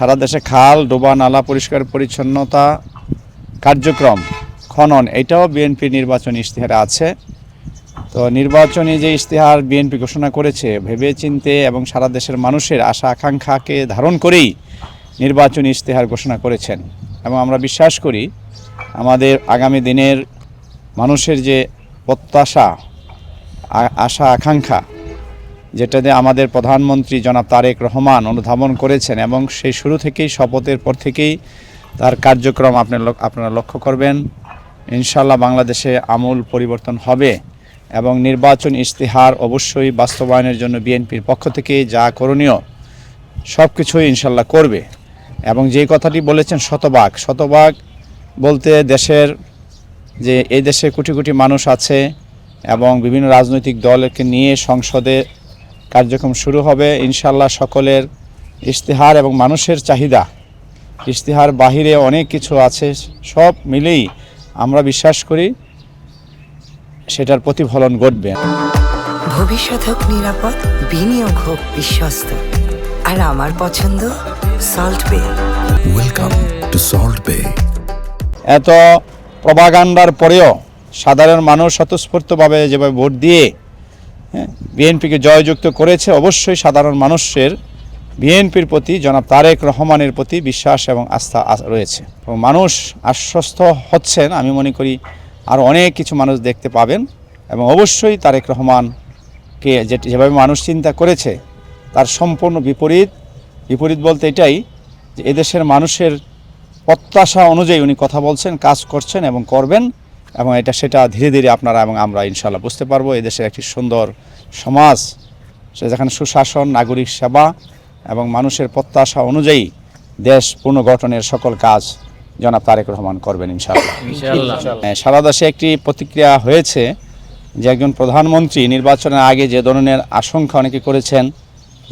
সারা দেশে খাল ডোবা নালা পরিষ্কার পরিচ্ছন্নতা কার্যক্রম খনন এটাও বিএনপি নির্বাচনী ইশতেহারে আছে। তো নির্বাচনী যে ইশতেহার বিএনপি ঘোষণা করেছে ভেবে চিন্তে এবং সারা দেশের মানুষের আশা আকাঙ্ক্ষাকে ধারণ করেই নির্বাচনী ইশতেহার ঘোষণা করেছেন এবং আমরা বিশ্বাস করি আমাদের আগামী দিনের মানুষের যে প্রত্যাশা আশা আকাঙ্ক্ষা যেটাতে আমাদের প্রধানমন্ত্রী জনাব তারেক রহমান অনুধাবন করেছেন এবং সেই শুরু থেকেই শপথের পর থেকেই তার কার্যক্রম আপনারা লক্ষ্য করবেন। ইনশাআল্লাহ বাংলাদেশে আমূল পরিবর্তন হবে এবং নির্বাচন ইশতেহার অবশ্যই বাস্তবায়নের জন্য বিএনপির পক্ষ থেকে যা করণীয় সব কিছুই ইনশাআল্লাহ করবে। এবং যেই কথাটি বলেছেন শতভাগ বলতে দেশের যে এই দেশে কোটি কোটি মানুষ আছে এবং বিভিন্ন রাজনৈতিক দলকে নিয়ে সংসদে কার্যক্রম শুরু হবে ইনশাআল্লাহ। সকলের ইশতেহার এবং মানুষের চাহিদা ইশতেহার বাহিরে অনেক কিছু আছে, সব মিলেই আমরা বিশ্বাস করি সেটার প্রতিফলন ঘটবে। ভবিষ্যৎ হোক নিরাপদ, বিনিয়োগ হোক বিশ্বস্ত, আর আমার পছন্দ সল্ট বে। ওয়েলকাম টু সল্ট বে। এত প্রপাগান্ডার পরেও সাধারণ মানুষ স্বতঃস্ফূর্তভাবে যেভাবে ভোট দিয়ে বিএনপিকে জয়যুক্ত করেছে, অবশ্যই সাধারণ মানুষের বিএনপির প্রতি জনাব তারেক রহমানের প্রতি বিশ্বাস এবং আস্থা রয়েছে এবং মানুষ আশ্বস্ত হচ্ছেন। আমি মনে করি আর অনেক কিছু মানুষ দেখতে পাবেন এবং অবশ্যই তারেক রহমানকে যেভাবে মানুষ চিন্তা করেছে তার সম্পূর্ণ বিপরীত বলতে এটাই যে এদেশের মানুষের প্রত্যাশা অনুযায়ী উনি কথা বলছেন, কাজ করছেন এবং করবেন এবং সেটা ধীরে ধীরে আপনারা এবং আমরা ইনশাআল্লাহ বুঝতে পারবো। এদেশের একটি সুন্দর সমাজ যেখানে সুশাসন, নাগরিক সেবা এবং মানুষের প্রত্যাশা অনুযায়ী দেশ পুনর্গঠনের সকল কাজ জনাব তারেক রহমান করবেন ইনশাআল্লাহ। সারা দেশে একটি প্রতিক্রিয়া হয়েছে যে একজন প্রধানমন্ত্রী নির্বাচনের আগে যে ধরনের আশঙ্কা অনেকে করেছেন,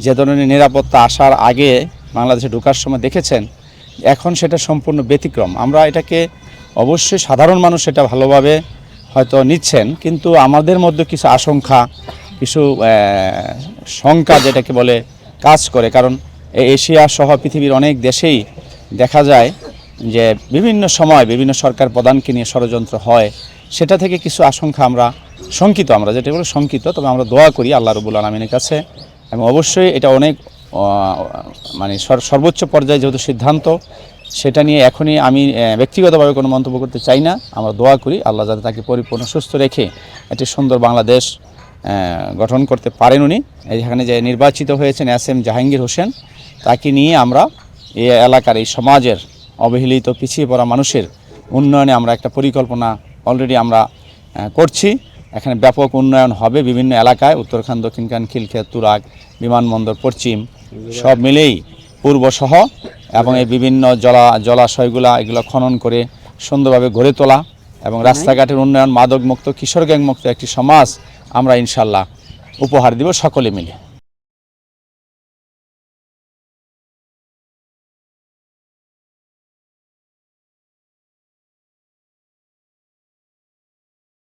যে ধরনের নিরাপত্তা আসার আগে বাংলাদেশে ঢোকার সময় দেখেছেন, এখন সেটা সম্পূর্ণ ব্যতিক্রম। আমরা এটাকে অবশ্যই সাধারণ মানুষ এটা ভালোভাবে হয়তো নিচ্ছেন, কিন্তু আমাদের মধ্যে কিছু আশঙ্কা, কিছু শঙ্কা যেটাকে বলে কাজ করে। কারণ এশিয়া সহ পৃথিবীর অনেক দেশেই দেখা যায় যে বিভিন্ন সময় বিভিন্ন সরকার প্রধানকে নিয়ে ষড়যন্ত্র হয়, সেটা থেকে কিছু আশঙ্কা আমরা যেটা বলে শঙ্কিত। তবে আমরা দোয়া করি আল্লাহ রাব্বুল আলামিনের কাছে এবং অবশ্যই এটা অনেক সর্বোচ্চ পর্যায়ে যেহেতু সিদ্ধান্ত, সেটা নিয়ে এখনই আমি ব্যক্তিগতভাবে কোনো মন্তব্য করতে চাই না। আমরা দোয়া করি আল্লাহ যাতে তাকে পরিপূর্ণ সুস্থ রেখে একটি সুন্দর বাংলাদেশ গঠন করতে পারেন। উনি এখানে যে নির্বাচিত হয়েছেন এস.এম. জাহাঙ্গীর হোসেন, তাকে নিয়ে আমরা এই এলাকার এই সমাজের অবহেলিত পিছিয়ে পড়া মানুষের উন্নয়নে আমরা একটা পরিকল্পনা অলরেডি আমরা করছি। এখানে ব্যাপক উন্নয়ন হবে বিভিন্ন এলাকায়, উত্তরখান, দক্ষিণখান, খিলক্ষেত, তুরাগ, বিমানবন্দর, পশ্চিম সব মিলেই পূর্বসহ এবং এই বিভিন্ন জলাশয়গুলা এগুলো খনন করে সুন্দরভাবে গড়ে তোলা এবং রাস্তাঘাটের উন্নয়ন, মাদকমুক্ত, কিশোর গ্যাংমুক্ত একটি সমাজ আমরা ইনশাআল্লাহ উপহার দিব সকলে মিলে।